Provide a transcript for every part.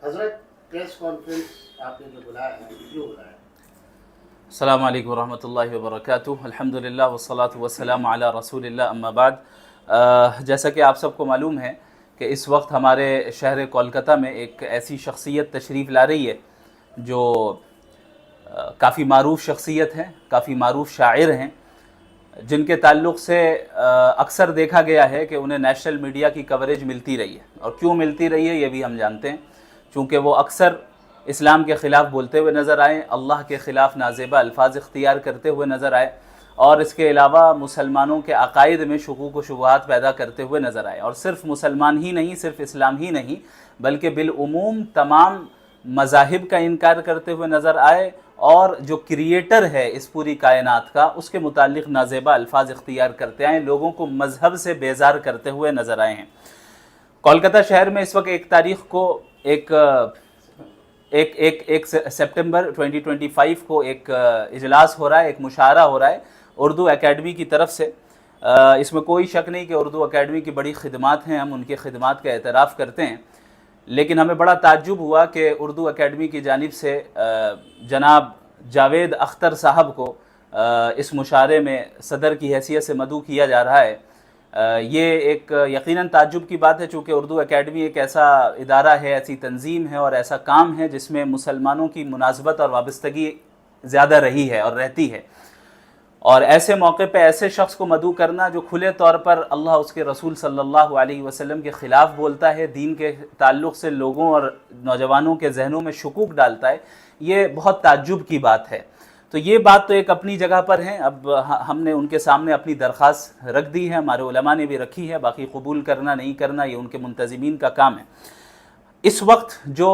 حضرت press conference آپ نے جو بلایا ہے کیوں بلایا؟ السلام علیکم ورحمۃ اللہ وبرکاتہ. الحمدللہ والصلاۃ والسلام علی رسول اللہ اما بعد. جیسا کہ آپ سب کو معلوم ہے کہ اس وقت ہمارے شہر کولکتہ میں ایک ایسی شخصیت تشریف لا رہی ہے جو کافی معروف شخصیت ہے، کافی معروف شاعر ہیں، جن کے تعلق سے اکثر دیکھا گیا ہے کہ انہیں نیشنل میڈیا کی کوریج ملتی رہی ہے. اور کیوں ملتی رہی ہے یہ بھی ہم جانتے ہیں، چونکہ وہ اکثر اسلام کے خلاف بولتے ہوئے نظر آئے، اللہ کے خلاف نازیبہ الفاظ اختیار کرتے ہوئے نظر آئے، اور اس کے علاوہ مسلمانوں کے عقائد میں شکوک و شبہات پیدا کرتے ہوئے نظر آئے. اور صرف مسلمان ہی نہیں، صرف اسلام ہی نہیں، بلکہ بالعموم تمام مذاہب کا انکار کرتے ہوئے نظر آئے، اور جو کریٹر ہے اس پوری کائنات کا اس کے متعلق نازیبہ الفاظ اختیار کرتے آئے، لوگوں کو مذہب سے بیزار کرتے ہوئے نظر آئے ہیں. کولکتہ شہر میں اس وقت 1 تاریخ کو ایک سپٹمبر 2025 کو ایک اجلاس ہو رہا ہے، ایک مشاعرہ ہو رہا ہے اردو اکیڈمی کی طرف سے. اس میں کوئی شک نہیں کہ اردو اکیڈمی کی بڑی خدمات ہیں، ہم ان کی خدمات کا اعتراف کرتے ہیں، لیکن ہمیں بڑا تعجب ہوا کہ اردو اکیڈمی کی جانب سے جناب جاوید اختر صاحب کو اس مشاعرے میں صدر کی حیثیت سے مدعو کیا جا رہا ہے. یہ ایک یقیناً تعجب کی بات ہے، چونکہ اردو اکیڈمی ایک ایسا ادارہ ہے، ایسی تنظیم ہے اور ایسا کام ہے جس میں مسلمانوں کی مناسبت اور وابستگی زیادہ رہی ہے اور رہتی ہے. اور ایسے موقع پہ ایسے شخص کو مدعو کرنا جو کھلے طور پر اللہ اس کے رسول صلی اللہ علیہ وسلم کے خلاف بولتا ہے، دین کے تعلق سے لوگوں اور نوجوانوں کے ذہنوں میں شکوک ڈالتا ہے، یہ بہت تعجب کی بات ہے. تو یہ بات تو ایک اپنی جگہ پر ہے. اب ہم نے ان کے سامنے اپنی درخواست رکھ دی ہے، ہمارے علماء نے بھی رکھی ہے، باقی قبول کرنا نہیں کرنا یہ ان کے منتظمین کا کام ہے. اس وقت جو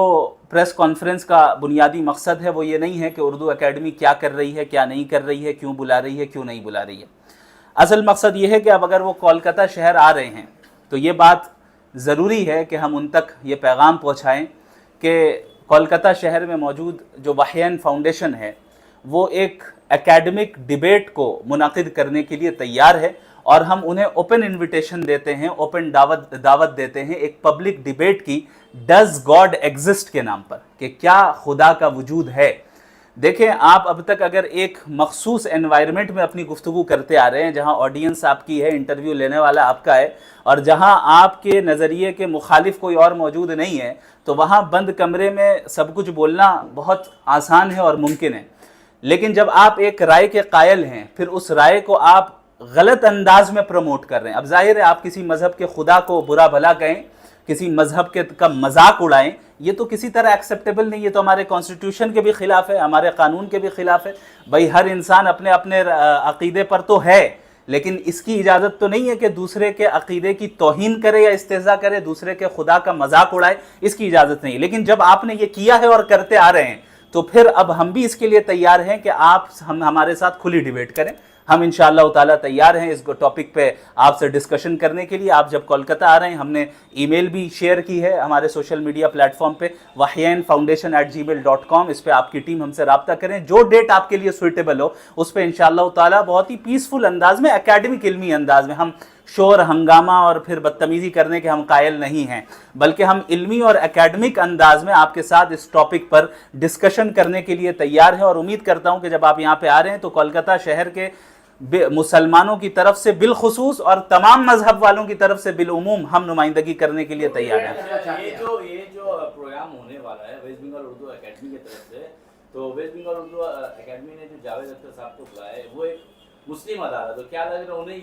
پریس کانفرنس کا بنیادی مقصد ہے وہ یہ نہیں ہے کہ اردو اکیڈمی کیا کر رہی ہے، کیا نہیں کر رہی ہے، کیوں بلا رہی ہے، کیوں نہیں بلا رہی ہے. اصل مقصد یہ ہے کہ اب اگر وہ کولکتہ شہر آ رہے ہیں تو یہ بات ضروری ہے کہ ہم ان تک یہ پیغام پہنچائیں کہ کولکتہ شہر میں موجود جو وحیین فاؤنڈیشن ہے وہ ایک اکیڈمک ڈیبیٹ کو منعقد کرنے کے لیے تیار ہے، اور ہم انہیں اوپن انویٹیشن دیتے ہیں، اوپن دعوت دیتے ہیں ایک پبلک ڈیبیٹ کی، ڈز گاڈ ایگزسٹ کے نام پر، کہ کیا خدا کا وجود ہے. دیکھیں، آپ اب تک اگر ایک مخصوص انوائرمنٹ میں اپنی گفتگو کرتے آ رہے ہیں جہاں آڈینس آپ کی ہے، انٹرویو لینے والا آپ کا ہے، اور جہاں آپ کے نظریے کے مخالف کوئی اور موجود نہیں ہے، تو وہاں بند کمرے میں سب کچھ بولنا بہت آسان ہے اور ممکن ہے. لیکن جب آپ ایک رائے کے قائل ہیں، پھر اس رائے کو آپ غلط انداز میں پروموٹ کر رہے ہیں. اب ظاہر ہے آپ کسی مذہب کے خدا کو برا بھلا کہیں، کسی مذہب کا مذاق اڑائیں، یہ تو کسی طرح ایکسیپٹیبل نہیں. یہ تو ہمارے کانسٹیٹیوشن کے بھی خلاف ہے، ہمارے قانون کے بھی خلاف ہے. بھائی ہر انسان اپنے اپنے عقیدے پر تو ہے، لیکن اس کی اجازت تو نہیں ہے کہ دوسرے کے عقیدے کی توہین کرے یا استہزاء کرے، دوسرے کے خدا کا مذاق اڑائے، اس کی اجازت نہیں. لیکن جب آپ نے یہ کیا ہے اور کرتے آ رہے ہیں تو پھر اب ہم بھی اس کے لیے تیار ہیں کہ ہم ہمارے ساتھ کھلی ڈیبیٹ کریں. ہم انشاءاللہ تعالیٰ تیار ہیں اس ٹاپک پہ آپ سے ڈسکشن کرنے کے لیے. آپ جب کولکتہ آ رہے ہیں، ہم نے ای میل بھی شیئر کی ہے ہمارے سوشل میڈیا پلیٹ فارم پہ wahiyanfoundation@gmail.com. اس پہ آپ کی ٹیم ہم سے رابطہ کریں. جو ڈیٹ آپ کے لیے سوئٹیبل ہو اس پہ انشاءاللہ تعالیٰ بہت ہی پیسفل انداز میں، اکیڈمک علمی انداز میں، ہم شور ہنگامہ اور پھر بدتمیزی کرنے کے ہم قائل نہیں ہیں، بلکہ ہم علمی اور اکیڈمک انداز میں آپ کے ساتھ اس ٹاپک پر ڈسکشن کرنے کے لیے تیار ہیں. اور امید کرتا ہوں کہ جب آپ یہاں پہ آ رہے ہیں تو کولکتہ شہر کے مسلمانوں کی طرف سے بالخصوص اور تمام مذہب والوں کی طرف سے بالعموم ہم نمائندگی کرنے کے لیے تیار ہیں. یہ جو پروگرام ہونے والا ہے ویسٹ بنگال اردو اکیڈمی کی طرف سے، تو ویسٹ بنگال اردو اکیڈمی نے جو جاوید اختر صاحب کو بلایا ہے وہ ایک مسلم ادارہ، تو کیا لگ رہا ہے انہیں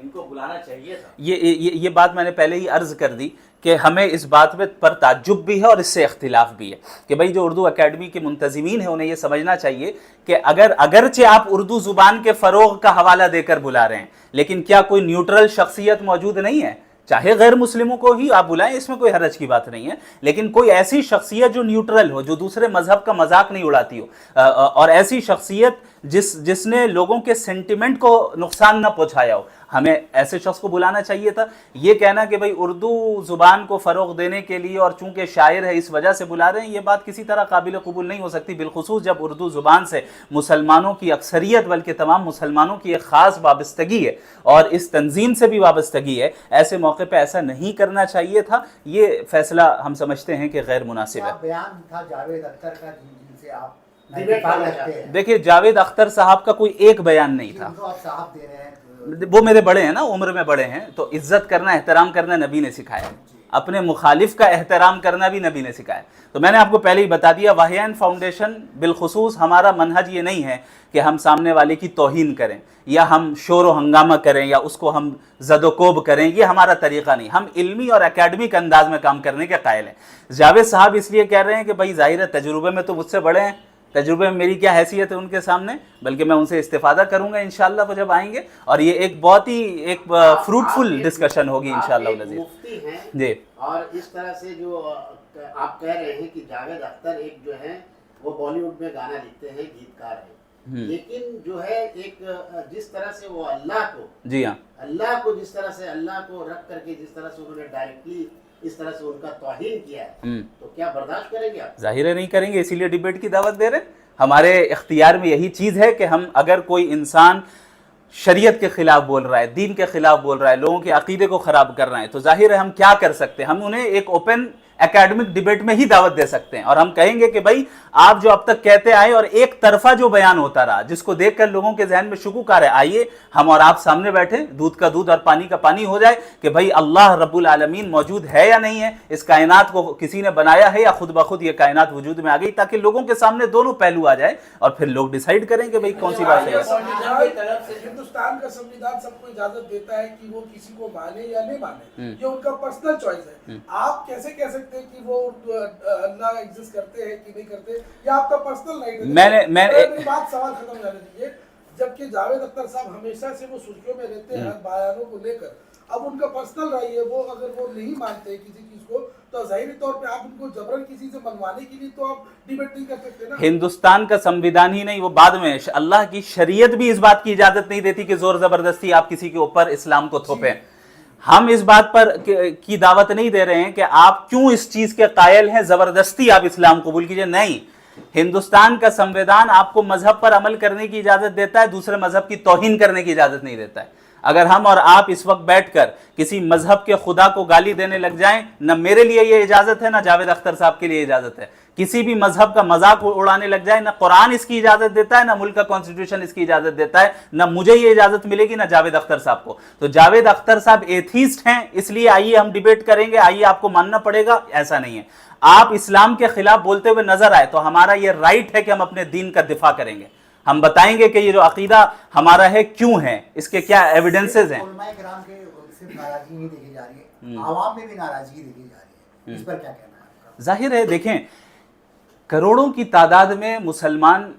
ان کو بلانا چاہیے تھا؟ یہ بات میں نے پہلے ہی عرض کر دی کہ ہمیں اس بات پر تعجب بھی ہے اور اس سے اختلاف بھی ہے کہ بھئی جو اردو اکیڈمی کے منتظمین ہیں انہیں یہ سمجھنا چاہیے کہ اگرچہ آپ اردو زبان کے فروغ کا حوالہ دے کر بلا رہے ہیں، لیکن کیا کوئی نیوٹرل شخصیت موجود نہیں ہے؟ چاہے غیر مسلموں کو ہی آپ بلائیں، اس میں کوئی حرج کی بات نہیں ہے، لیکن کوئی ایسی شخصیت جو نیوٹرل ہو، جو دوسرے مذہب کا مذاق نہیں اڑاتی ہو، اور ایسی شخصیت جس نے لوگوں کے سینٹیمنٹ کو نقصان نہ پہنچایا ہو. ہمیں ایسے شخص کو بلانا چاہیے تھا. یہ کہنا کہ بھئی اردو زبان کو فروغ دینے کے لیے اور چونکہ شاعر ہے اس وجہ سے بلا رہے ہیں, یہ بات کسی طرح قابل قبول نہیں ہو سکتی, بالخصوص جب اردو زبان سے مسلمانوں کی اکثریت بلکہ تمام مسلمانوں کی ایک خاص وابستگی ہے اور اس تنظیم سے بھی وابستگی ہے. ایسے موقع پہ ایسا نہیں کرنا چاہیے تھا. یہ فیصلہ ہم سمجھتے ہیں کہ غیر مناسب ہے. بیان تھا جاوید اختر کا جن سے آپ ڈیبیٹ کرنا چاہتے ہیں. دیکھیے جاوید اختر صاحب کا کوئی ایک بیان نہیں تھا. آپ صاحب دے رہے ہیں, وہ میرے بڑے ہیں نا, عمر میں بڑے ہیں, تو عزت کرنا احترام کرنا نبی نے سکھایا, اپنے مخالف کا احترام کرنا بھی نبی نے سکھایا. تو میں نے آپ کو پہلے ہی بتا دیا, واہیان فاؤنڈیشن بالخصوص ہمارا منہج یہ نہیں ہے کہ ہم سامنے والے کی توہین کریں یا ہم شور و ہنگامہ کریں یا اس کو ہم زد و کوب کریں, یہ ہمارا طریقہ نہیں. ہم علمی اور اکیڈمک انداز میں کام کرنے کے قائل ہیں. جاوید صاحب اس لیے کہہ رہے ہیں کہ بھائی ظاہر ہے تجربے میں تو مجھ سے بڑے ہیں, تجربے میں میری کیا حیثیت ہے ان کے سامنے, بلکہ میں ان سے استفادہ کروں گا انشاءاللہ وہ جب آئیں گے, اور یہ ایک بہت ہی ایک فروٹفل ڈسکشن ہوگی انشاءاللہ العزیز. مفتی ہیں جی, اور اس طرح سے جو آپ کہہ رہے ہیں کہ جاوید اختر ایک جو ہے وہ بالی ووڈ میں گانا لکھتے ہیں, گیتکار ہیں, لیکن جو ہے ایک جس طرح سے وہ اللہ کو, جی ہاں, اللہ کو جس طرح سے اللہ کو رکھ کر کے جس طرح سے انہوں نے ڈائریکٹلی اس طرح سے ان کا توہین کیا ہے, تو کیا برداشت کریں گے آپ؟ ظاہر ہے نہیں کریں گے, اسی لیے ڈیبیٹ کی دعوت دے رہے ہیں. ہمارے اختیار میں یہی چیز ہے کہ ہم اگر کوئی انسان شریعت کے خلاف بول رہا ہے, دین کے خلاف بول رہا ہے, لوگوں کے عقیدے کو خراب کر رہا ہے, تو ظاہر ہے ہم کیا کر سکتے ہیں, ہم انہیں ایک اوپن اکیڈمک ڈیبیٹ میں ہی دعوت دے سکتے ہیں, اور ہم کہیں گے کہ بھائی آپ جو اب تک کہتے آئے اور ایک طرفہ جو بیان ہوتا رہا جس کو دیکھ کر لوگوں کے ذہن میں شکوک آ رہا ہے, آئیے ہم اور آپ سامنے بیٹھیں, دودھ کا دودھ اور پانی کا پانی ہو جائے کہ بھائی اللہ رب العالمین موجود ہے یا نہیں ہے, اس کائنات کو کسی نے بنایا ہے یا خود بخود یہ کائنات وجود میں آ گئی, تاکہ لوگوں کے سامنے دونوں پہلو آ جائے اور پھر لوگ ڈیسائیڈ کریں کہ بھائی کون سی بات ہے. ہندوستان کا سمویدھان سب کو اجازت دیتا ہے کہ وہ کسی کو مانے یا نہیں مانے, یہ ان کا پرسنل چوائس ہے. آپ کیسے کہہ سکتے ہیں کہ وہ اللہ ایگزسٹ کرتے ہیں کہ نہیں کرتے, یہ آپ کا پرسنل رائٹ ہے. میری بات سوال ختم جانے دیجیے. جبکہ جاوید اختر صاحب ہمیشہ سے وہ سرخیوں میں رہتے ہیں بیانوں کو لے کر, اب ان کا پرسنل رائے ہے, وہ اگر وہ نہیں مانتے کسی چیز کو تو ظاہری طور پہ آپ ان کو جبرن کسی سے منوانے کے لیے تو آپ ڈیبیٹ نہیں کر سکتے نا. ہندوستان کا سمویدھان ہی نہیں, وہ بعد میں اللہ کی شریعت بھی اس بات کی اجازت نہیں دیتی کہ زور زبردستی آپ کسی کے اوپر اسلام کو تھوپیں. ہم اس بات پر کی دعوت نہیں دے رہے ہیں کہ آپ کیوں اس چیز کے قائل ہیں زبردستی آپ اسلام قبول کیجئے, نہیں. ہندوستان کا سمویدھان آپ کو مذہب پر عمل کرنے کی اجازت دیتا ہے, دوسرے مذہب کی توہین کرنے کی اجازت نہیں دیتا ہے. اگر ہم اور آپ اس وقت بیٹھ کر کسی مذہب کے خدا کو گالی دینے لگ جائیں, نہ میرے لیے یہ اجازت ہے نہ جاوید اختر صاحب کے لیے اجازت ہے. کسی بھی مذہب کا مذاق اڑانے لگ جائے, نہ قرآن اس کی اجازت دیتا ہے, نہ ملک کا کانسٹیٹیوشن اس کی اجازت دیتا ہے, نہ مجھے یہ اجازت ملے گی نہ جاوید اختر صاحب کو. تو جاوید اختر صاحب ایتھیسٹ ہیں, اس لیے آئیے ہم ڈیبیٹ کریں گے, آئیے آپ کو ماننا پڑے گا, ایسا نہیں ہے. آپ اسلام کے خلاف بولتے ہوئے نظر آئے تو ہمارا یہ رائٹ ہے کہ ہم اپنے دین کا دفاع کریں گے, ہم بتائیں گے کہ یہ جو عقیدہ ہمارا ہے کیوں ہے, اس کے کیا ایویڈنسز ہیں. علماء کرام کے صرف ناراضگی نہیں دیکھی جا رہی ہے, عوام میں بھی ناراضگی دیکھی جا رہی ہے, اس پر کیا کہنا ہے آپ کا؟ ظاہر ہے دیکھیں کروڑوں کی تعداد میں مسلمان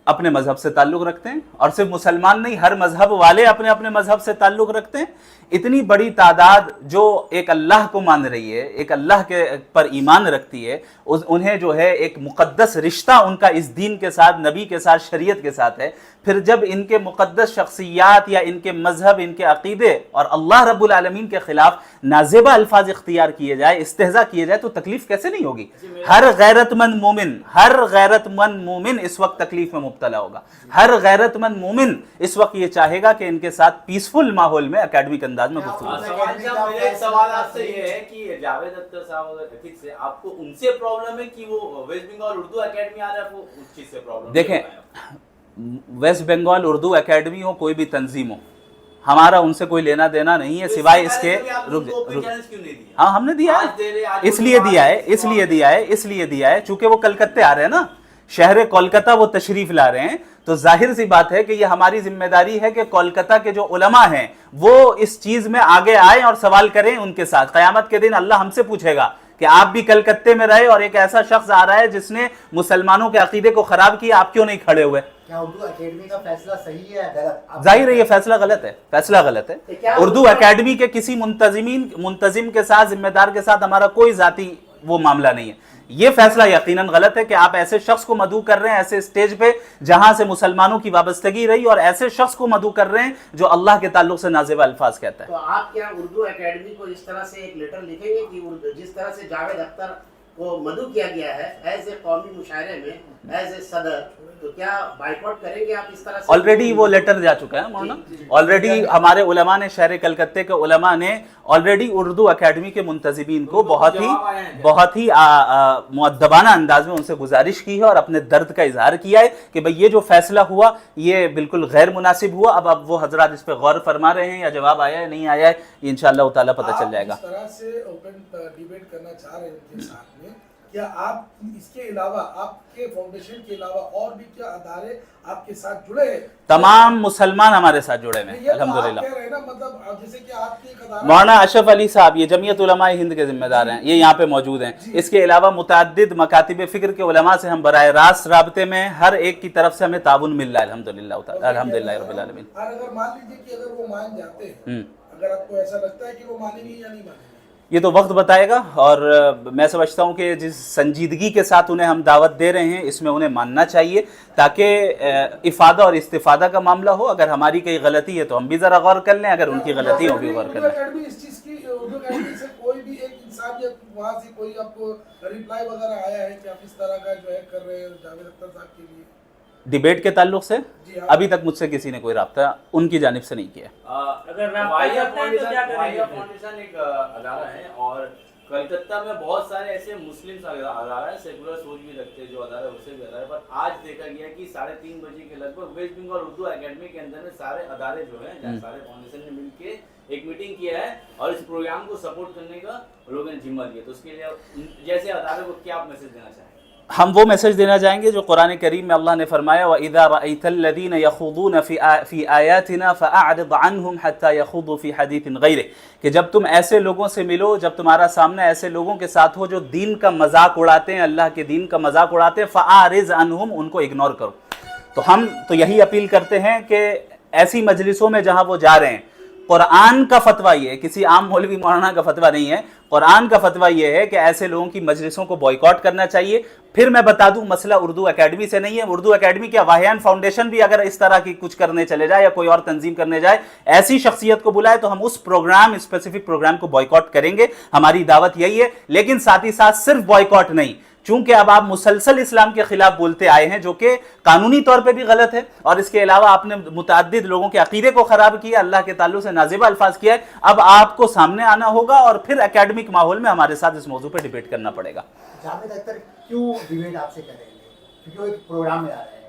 اپنے مذہب سے تعلق رکھتے ہیں, اور صرف مسلمان نہیں ہر مذہب والے اپنے اپنے مذہب سے تعلق رکھتے ہیں. اتنی بڑی تعداد جو ایک اللہ کو مان رہی ہے, ایک اللہ کے پر ایمان رکھتی ہے, انہیں جو ہے ایک مقدس رشتہ ان کا اس دین کے ساتھ, نبی کے ساتھ, شریعت کے ساتھ ہے. پھر جب ان کے مقدس شخصیات یا ان کے مذہب, ان کے عقیدے اور اللہ رب العالمین کے خلاف نازیبہ الفاظ اختیار کیے جائے, استہزاء کیے جائے, تو تکلیف کیسے نہیں ہوگی؟ ہر غیرت مند مومن اس وقت تکلیف میں مبتلا ہوگا. ہر غیرت مند مومن اس وقت یہ چاہے گا کہ ان کے ساتھ پیسفل ماحول میں اکیڈمک انداز میں گفتگو. میرا سوال آپ سے یہ ہے کہ جاوید اختر صاحب اگر ایتھکس سے آپ کو ان سے پرابلم ہے کہ وہ ویسٹ بنگال اردو اکیڈمی آ رہا ہے, آپ کو اس چیز سے پرابلم؟ دیکھیں ویسٹ بنگال اردو اکیڈمی ہو, کوئی بھی تنظیم ہو, ہمارا ان سے کوئی لینا دینا نہیں ہے سوائے اس کے. ہاں ہم نے دیا ہے, اس لیے دیا ہے چونکہ وہ کلکتے آ رہے ہیں نا, شہر کولکتہ وہ تشریف لا رہے ہیں, تو ظاہر سی بات ہے کہ یہ ہماری ذمہ داری ہے کہ کولکتہ کے جو علماء ہیں وہ اس چیز میں آگے آئیں اور سوال کریں ان کے ساتھ. قیامت کے دن اللہ ہم سے پوچھے گا کہ آپ بھی کلکتے میں رہے اور ایک ایسا شخص آ رہا ہے جس نے مسلمانوں کے عقیدے کو خراب کیا, آپ کیوں نہیں کھڑے ہوئے؟ کیا اردو اکیڈمی کا فیصلہ صحیح ہے غلط؟ ظاہر ہے یہ فیصلہ غلط ہے. اردو اکیڈمی کے کسی منتظم کے ساتھ, ذمہ دار کے ساتھ ہمارا کوئی ذاتی وہ معاملہ نہیں ہے. یہ فیصلہ یقیناً غلط ہے کہ آپ ایسے شخص کو مدعو کر رہے ہیں ایسے اسٹیج پہ جہاں سے مسلمانوں کی وابستگی رہی, اور ایسے شخص کو مدعو کر رہے ہیں جو اللہ کے تعلق سے نازیبہ الفاظ کہتا ہے. تو آپ کیا اردو اکیڈمی کو اس طرح سے ایک لیٹر لکھیں گے کہ جس طرح سے جاوید اختر کو مدعو کیا گیا ہے ایز اے قومی مشاعرے میں ایز اے صدر, تو کیا بائیکاٹ کریں گے آپ اس طرح سے؟ آلریڈی وہ لیٹر جا چکا ہے مولانا, آلریڈی ہمارے علماء نے, شہر کلکتے کے علماء نے آلریڈی اردو اکیڈمی کے منتظمین کو بہت ہی مؤدبانہ انداز میں ان سے گزارش کی ہے اور اپنے درد کا اظہار کیا ہے کہ بھئی یہ جو فیصلہ ہوا یہ بالکل غیر مناسب ہوا. اب وہ حضرات اس پہ غور فرما رہے ہیں, یا جواب آیا ہے نہیں آیا ہے, یہ انشاءاللہ تعالیٰ پتہ چل جائے گا. آپ اس طرح سے اوپن ڈیبیٹ کرنا چاہ رہے ہیں ان کے ساتھ میں, کیا آپ اس کے علاوہ آپ کے فاؤنڈیشن کے علاوہ اور بھی کیا ادارے آپ کے ساتھ جڑے ہیں؟ تمام مسلمان ہمارے ساتھ جڑے ہیں الحمدللہ. مطلب جیسے کہ آپ کی ایک ادارہ مولانا اشرف علی صاحب یہ جمعیت علماء ہند کے ذمہ دار ہیں, یہ یہاں پہ موجود ہیں. اس کے علاوہ متعدد مکاتب فکر کے علماء سے ہم براہ راست رابطے میں, ہر ایک کی طرف سے ہمیں تعاون مل رہا ہے الحمدللہ رب العالمین. اور اگر مان لیجیے کہ اگر وہ مان جاتے ہیں, اگر آپ کو ایسا لگتا ہے کہ وہ مانیں گے یا نہیں مانیں گے, یہ تو وقت بتائے گا, اور میں سمجھتا ہوں کہ جس سنجیدگی کے ساتھ انہیں ہم دعوت دے رہے ہیں اس میں انہیں ماننا چاہیے تاکہ افادہ اور استفادہ کا معاملہ ہو. اگر ہماری کوئی غلطی ہے تو ہم بھی ذرا غور کر لیں, اگر ان کی غلطی ہو بھی غور کر لیں. اس چیز کی اردو اکیڈمی سے کوئی بھی ایک انسان یا وہاں سے کوئی آپ کو ریپلائی وغیرہ آیا ہے کہ آپ اس طرح کا جو ہے کر رہے ہیں جاوید اختر صاحب کے لیے ڈیبیٹ کے تعلق سے؟ ابھی تک مجھ سے کسی نے کوئی رابطہ ان کی جانب سے نہیں کیا. اگر فاؤنڈیشن ایک ادارہ ہے اور کلکتہ میں بہت سارے ایسے مسلم ادارے ہیں, سیکولر سوچ بھی رکھتے ہیں جو ادارے اسے بھی ادارے, پر آج دیکھا گیا کہ 3:30 بجے کے لگ بھگ ویسٹ بنگال اردو اکیڈمی کے اندر میں سارے ادارے جو ہیں سارے فاؤنڈیشن نے مل کے ایک میٹنگ کیا ہے اور اس پروگرام کو سپورٹ کرنے کا لوگوں نے ذمہ لیا. تو اس کے لیے جیسے ادارے کو کیا میسج دینا چاہیں گے؟ ہم وہ میسج دینا چاہیں گے جو قرآن کریم میں اللہ نے فرمایا وَإِذَا رَأَيْتَ الَّذِينَ يَخُوضُونَ فِي آيَاتِنَا فَأَعْرِضْ عَنْهُمْ حَتَّى يَخُوضُوا فِي حَدِيثٍ غَيْرِهِ, کہ جب تم ایسے لوگوں سے ملو, جب تمہارا سامنا ایسے لوگوں کے ساتھ ہو جو دین کا مذاق اڑاتے ہیں, اللہ کے دین کا مذاق اڑاتے ہیں, فَأَعْرِضْ عَنْهُمْ, ان کو اگنور کرو. تو ہم تو یہی اپیل کرتے ہیں کہ ایسی مجلسوں میں جہاں وہ جا رہے ہیں, قرآن کا فتویٰ یہ ہے, کسی عام مولوی مولانا کا فتویٰ نہیں ہے, قرآن کا فتویٰ یہ ہے کہ ایسے لوگوں کی مجلسوں کو بائیکاٹ کرنا چاہیے. پھر میں بتا دوں مسئلہ اردو اکیڈمی سے نہیں ہے. اردو اکیڈمی کیا واہیان فاؤنڈیشن بھی اگر اس طرح کی کچھ کرنے چلے جائے یا کوئی اور تنظیم کرنے جائے, ایسی شخصیت کو بلائے تو ہم اس پروگرام, اسپیسیفک پروگرام کو بائیکاٹ کریں گے. ہماری دعوت یہی ہے. لیکن ساتھ ہی ساتھ صرف بائیکاٹ نہیں, چونکہ اب آپ مسلسل اسلام کے خلاف بولتے آئے ہیں جو کہ قانونی طور پہ بھی غلط ہے, اور اس کے علاوہ آپ نے متعدد لوگوں کے عقیدے کو خراب کیا, اللہ کے تعلق سے نازیبہ الفاظ کیا ہے. اب آپ کو سامنے آنا ہوگا اور پھر اکیڈمک ماحول میں ہمارے ساتھ اس موضوع پہ ڈیبیٹ کرنا پڑے گا. جاوید اختر کیوں ڈیبیٹ آپ سے کریں گے, کیونکہ وہ ایک پروگرام میں آ رہے ہیں.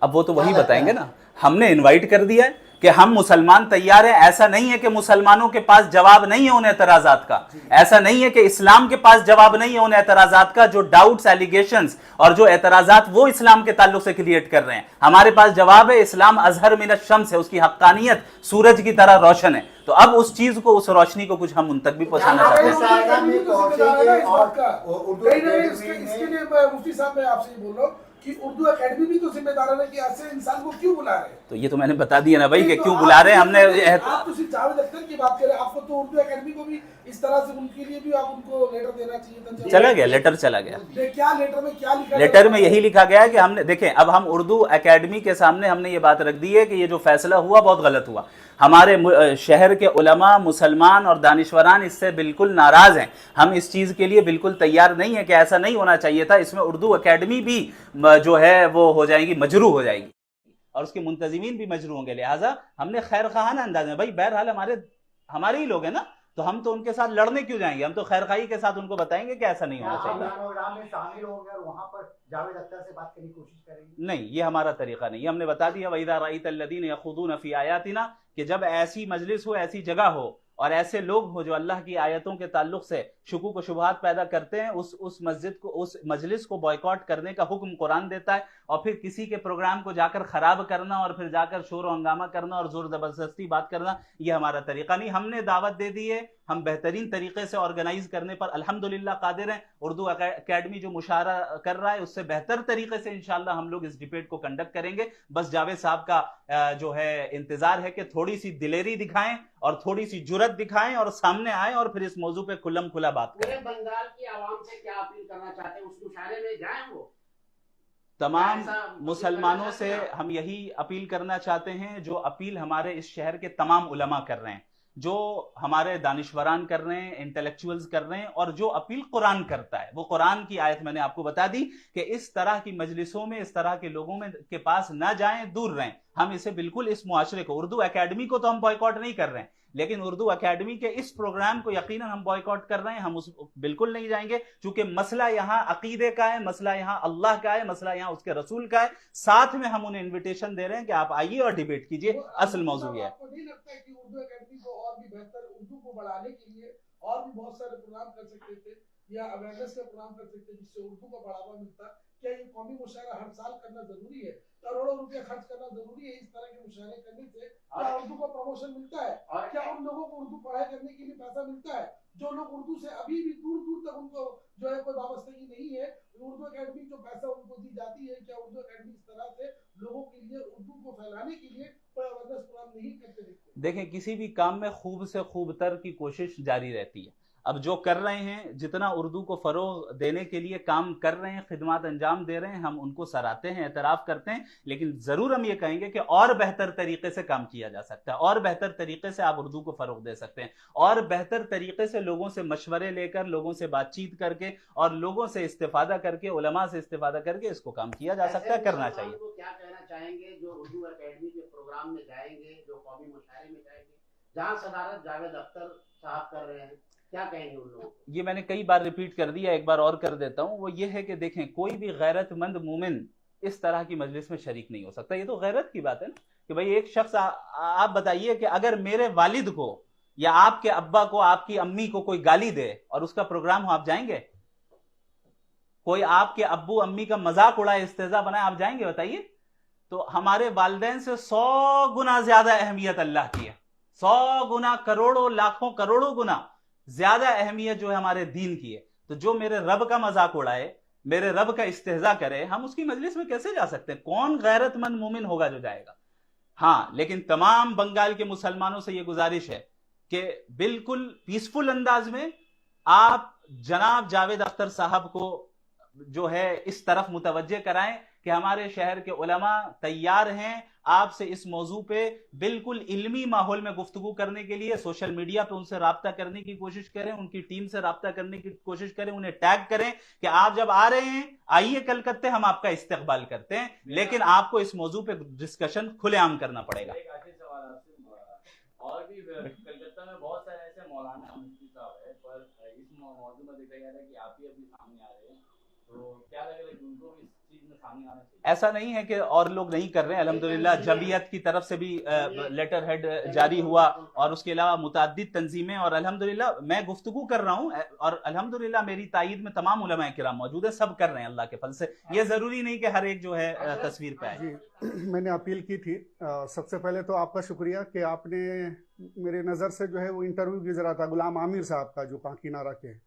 اب وہ تو وہی بتائیں گے نا. ہم نے انوائٹ کر دیا ہے کہ ہم مسلمان تیار ہیں. ایسا نہیں ہے کہ مسلمانوں کے پاس جواب نہیں ہے ان اعتراضات کا, ایسا نہیں ہے کہ اسلام کے پاس جواب نہیں ہے ان اعتراضات کا, جو ڈاؤٹس, ایلیگیشنز اور جو اعتراضات وہ اسلام کے تعلق سے کریٹ کر رہے ہیں. ہمارے پاس جواب ہے, اسلام ازہر من الشمس ہے, اس کی حقانیت سورج کی طرح روشن ہے. تو اب اس چیز کو, اس روشنی کو کچھ ہم ان تک بھی پہنچانا چاہتے ہیں. مفتی صاحب میں آپ سے یہ بول رہا ہوں کہ اردو اکیڈمی بھی تو ذمہ دار ہے کہ ایسے انسان کو کیوں بلا رہے ہیں. تو یہ تو میں نے بتا دیا نا بھائی کہ کیوں بلا رہے ہیں. ہم نے آپ تو صرف جاوید اختر کی بات کریں, آپ کو تو اردو اکیڈمی کو بھی اس طرح سے ان کے لیے بھی آپ ان کو لیٹر دینا چاہیے تھا. چلا گیا, لیٹر چلا گیا. کیا لیٹر میں کیا لکھا, لیٹر میں یہی لکھا گیا ہے کہ ہم نے, دیکھیں اب ہم اردو اکیڈمی کے سامنے ہم نے یہ بات رکھ دی ہے کہ یہ جو فیصلہ ہوا بہت غلط ہوا. ہمارے شہر کے علماء, مسلمان اور دانشوران اس سے بالکل ناراض ہیں. ہم اس چیز کے لیے بالکل تیار نہیں ہیں کہ ایسا نہیں ہونا چاہیے تھا. اس میں اردو اکیڈمی بھی جو ہے وہ ہو جائے گی, مجروح ہو جائے گی, اور اس کے منتظمین بھی مجروح ہوں گے. لہٰذا ہم نے خیر خواہانہ انداز میں, بھائی بہرحال ہمارے ہی لوگ ہیں نا, تو ہم تو ان کے ساتھ لڑنے کیوں جائیں گے. ہم تو خیر خواہی کے ساتھ ان کو بتائیں گے کہ ایسا نہیں ہونا چاہیے. پروگرام میں شامل ہوں گے اور وہاں پر جاوید اختر سے بات کرنے کی کوشش کریں گے. نہیں, یہ ہمارا طریقہ نہیں. ہم نے بتا دیا وَإِذَا رَأَيْتَ الَّذِينَ يَخُوضُونَ فِي آيَاتِنَا, کہ جب ایسی مجلس ہو, ایسی جگہ ہو اور ایسے لوگ ہو جو اللہ کی آیتوں کے تعلق سے شکوک و شبہات پیدا کرتے ہیں, اس مسجد کو, اس مجلس کو بائیکاٹ کرنے کا حکم قرآن دیتا ہے. اور پھر کسی کے پروگرام کو جا کر خراب کرنا اور پھر جا کر شور و ہنگامہ کرنا اور زور زبردستی بات کرنا, یہ ہمارا طریقہ نہیں. ہم نے دعوت دے دی ہے, ہم بہترین طریقے سے آرگنائز کرنے پر الحمدللہ قادر ہیں. اردو اکیڈمی جو مشاورہ کر رہا ہے اس سے بہتر طریقے سے انشاءاللہ ہم لوگ اس ڈیبیٹ کو کنڈکٹ کریں گے. بس جاوید صاحب کا جو ہے انتظار ہے کہ تھوڑی سی دلیری دکھائیں اور تھوڑی سی جرت دکھائیں اور سامنے آئیں اور پھر اس موضوع پہ کھلم کھلا بات کریں. پورے بنگال کی عوام سے کیا اپیل کرنا چاہتے ہیں؟ اس مشاعرے میں جائیں وہ تمام مسلمانوں سے ہم یہی اپیل کرنا چاہتے ہیں جو اپیل ہمارے اس شہر کے تمام علماء کر رہے ہیں, جو ہمارے دانشوران کر رہے ہیں, انٹلیکچوئلز کر رہے ہیں, اور جو اپیل قرآن کرتا ہے. وہ قرآن کی آیت میں نے آپ کو بتا دی کہ اس طرح کی مجلسوں میں, اس طرح کے لوگوں میں کے پاس نہ جائیں, دور رہیں. ہم اسے بالکل اس معاشرے کو, اردو اکیڈمی کو تو ہم بائیکاٹ نہیں کر رہے ہیں, لیکن اردو اکیڈمی کے اس پروگرام کو یقیناً ہم بائیکاٹ کر رہے ہیں. ہم اس بالکل نہیں جائیں گے, چونکہ مسئلہ یہاں عقیدے کا ہے, مسئلہ یہاں اللہ کا ہے, مسئلہ یہاں اس کے رسول کا ہے. ساتھ میں ہم انہیں انویٹیشن دے رہے ہیں کہ آپ آئیے اور ڈیبیٹ کیجئے. اصل موضوع یہ ہے. آپ کو نہیں لگتا ہے کہ اردو اکیڈمی کو اور بھی بہتر اردو کو بڑھانے کے لیے اور بھی بہت سارے پروگرام کر سکتے تھے, یا اویئرنیس کا پروگرام کر سکتے جس سے اردو کو بڑھاوا ملتا؟ کیا یہ قومی مشاعرہ ہر سال کرنا ضروری ہے؟ کروڑوں روپے خرچ کرنا ضروری ہے اس طرح کے مشاعرے کرنے سے؟ کیا اردو کو پروموشن ملتا ہے؟ کیا ان لوگوں کو اردو پڑھائی کرنے کے لیے پیسہ ملتا ہے جو لوگ اردو سے ابھی بھی دور دور تک ان کو جو ہے کوئی وابستگی نہیں ہے؟ اردو اکیڈمی جو پیسہ ان کو دی جاتی ہے, کیا اردو اکیڈمی اس طرح سے لوگوں کے لیے اردو کو پھیلانے کے لیے کوئی اویئرنیس پروگرام نہیں کرتے دیکھتے؟ دیکھیں, کسی بھی کام میں خوب سے خوب تر کی کوشش جاری رہتی ہے. اب جو کر رہے ہیں, جتنا اردو کو فروغ دینے کے لیے کام کر رہے ہیں, خدمات انجام دے رہے ہیں, ہم ان کو سراہتے ہیں, اعتراف کرتے ہیں. لیکن ضرور ہم یہ کہیں گے کہ اور بہتر طریقے سے کام کیا جا سکتا ہے, اور بہتر طریقے سے آپ اردو کو فروغ دے سکتے ہیں, اور بہتر طریقے سے لوگوں سے مشورے لے کر, لوگوں سے بات چیت کر کے, اور لوگوں سے استفادہ کر کے, علماء سے استفادہ کر کے اس کو کام کیا جا سکتا ہے, کرنا چاہیے. کیا کہنا چاہیں گے جو اردو اکیڈمی کے پروگرام میں جائیں گے, جو قومی مشاعرے میں جائیں گے, جہاں صدارت جاوید اختر صاحب کر رہے ہیں, کیا کہیں گے ان لوگوں کو؟ یہ میں نے کئی بار ریپیٹ کر دیا, ایک بار اور کر دیتا ہوں. وہ یہ ہے کہ دیکھیں, کوئی بھی غیرت مند مومن اس طرح کی مجلس میں شریک نہیں ہو سکتا. یہ تو غیرت کی بات ہے نا کہ بھئی ایک شخص, آپ بتائیے کہ اگر میرے والد کو یا آپ کے ابا کو, آپ کی امی کو کوئی گالی دے اور اس کا پروگرام ہو, آپ جائیں گے؟ کوئی آپ کے ابو امی کا مذاق اڑائے, استہزاء بنائے, آپ جائیں گے؟ بتائیے. تو ہمارے والدین سے 100 گنا زیادہ اہمیت اللہ کی ہے, 100 گنا, کروڑوں, لاکھوں, کروڑوں گنا زیادہ اہمیت جو ہے ہمارے دین کی ہے. تو جو میرے رب کا مذاق اڑائے, میرے رب کا استہزاء کرے, ہم اس کی مجلس میں کیسے جا سکتے ہیں؟ کون غیرت مند مومن ہوگا جو جائے گا؟ ہاں, لیکن تمام بنگال کے مسلمانوں سے یہ گزارش ہے کہ بالکل پیسفل انداز میں آپ جناب جاوید اختر صاحب کو جو ہے اس طرف متوجہ کرائیں کہ ہمارے شہر کے علماء تیار ہیں آپ سے اس موضوع پہ بالکل علمی ماحول میں گفتگو کرنے کے لیے. سوشل میڈیا پہ ان سے رابطہ کرنے کی کوشش کریں, ان کی ٹیم سے رابطہ کرنے کی کوشش کریں, انہیں ٹیگ کریں کہ آپ جب آ رہے ہیں آئیے کلکتے, ہم آپ کا استقبال کرتے ہیں, لیکن آپ کو اس موضوع پہ ڈسکشن کھلے عام کرنا پڑے گا. ایک آخری سوال آپ سے, اور بھی کلکتہ میں بہت سارے ایسے مولانا مفتی صاحب ہے, پر اس موضوع میں دیکھا جا رہا ہے کہ آپ ہی ابھی سامنے آ رہے ہیں, تو کیا لگے گا کہ ان کو بھی اس چیز میں سامنے آنا چاہیے؟ ایسا نہیں ہے کہ اور لوگ نہیں کر رہے ہیں. الحمدللہ جمعیت کی طرف سے بھی لیٹر ہیڈ جاری ہوا, اور اس کے علاوہ متعدد تنظیمیں, اور الحمدللہ میں گفتگو کر رہا ہوں, اور الحمدللہ میری تائید میں تمام علماء کرام موجود ہیں, سب کر رہے ہیں اللہ کے فضل سے. یہ ضروری نہیں کہ ہر ایک جو ہے تصویر پہ آئے. جی, میں نے اپیل کی تھی. سب سے پہلے تو آپ کا شکریہ کہ آپ نے میرے نظر سے جو ہے وہ انٹرویو گزرا تھا غلام عامر صاحب کا, جو کانکینارا کے ہیں.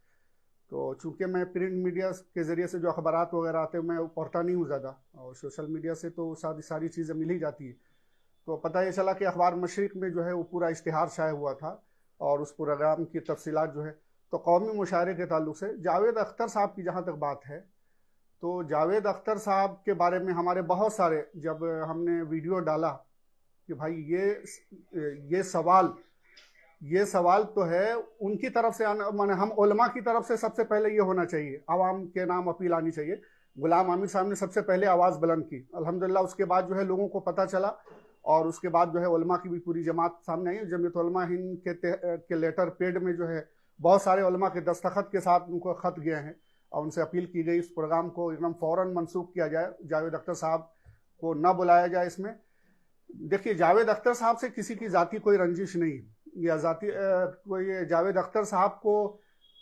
تو چونکہ میں پرنٹ میڈیا کے ذریعے سے جو اخبارات وغیرہ آتے ہیں میں پڑھتا نہیں ہوں زیادہ, اور سوشل میڈیا سے تو ساری چیزیں مل ہی جاتی ہیں. تو پتہ یہ چلا کہ اخبار مشرق میں جو ہے وہ پورا اشتہار شائع ہوا تھا, اور اس پروگرام کی تفصیلات جو ہے. تو قومی مشاعرے کے تعلق سے جاوید اختر صاحب کی جہاں تک بات ہے, تو جاوید اختر صاحب کے بارے میں ہمارے بہت سارے, جب ہم نے ویڈیو ڈالا کہ بھائی یہ سوال تو ہے ان کی طرف سے, ہم علماء کی طرف سے سب سے پہلے یہ ہونا چاہیے, عوام کے نام اپیل آنی چاہیے. غلام عامر صاحب نے سب سے پہلے آواز بلند کی, الحمدللہ. اس کے بعد جو ہے لوگوں کو پتہ چلا, اور اس کے بعد جو ہے علماء کی بھی پوری جماعت سامنے آئی. جمعیت علماء ہند کے لیٹر پیڈ میں جو ہے بہت سارے علماء کے دستخط کے ساتھ ان کو خط گئے ہیں, اور ان سے اپیل کی گئی اس پروگرام کو ایک دم فوراً منسوخ کیا جائے, جاوید اختر صاحب کو نہ بلایا جائے اس میں. دیکھیے, جاوید اختر صاحب سے کسی کی ذاتی کوئی رنجش نہیں, یا ذاتی کوئی جاوید اختر صاحب کو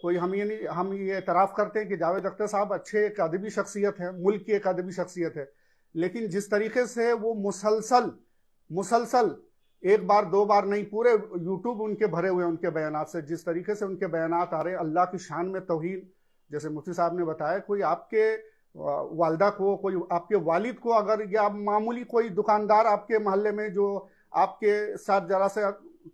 کوئی, ہم یہ اعتراف کرتے ہیں کہ جاوید اختر صاحب اچھے ایک ادبی شخصیت ہے, ملک کی ایک ادبی شخصیت ہے. لیکن جس طریقے سے وہ مسلسل ایک بار دو بار نہیں, پورے یوٹیوب ان کے بھرے ہوئے ان کے بیانات سے, جس طریقے سے ان کے بیانات آ رہے ہیں اللہ کی شان میں توہین. جیسے مفتی صاحب نے بتایا, کوئی آپ کے والدہ کو, کوئی آپ کے والد کو, اگر یا معمولی کوئی دکاندار آپ کے محلے میں جو آپ کے ساتھ ذرا سے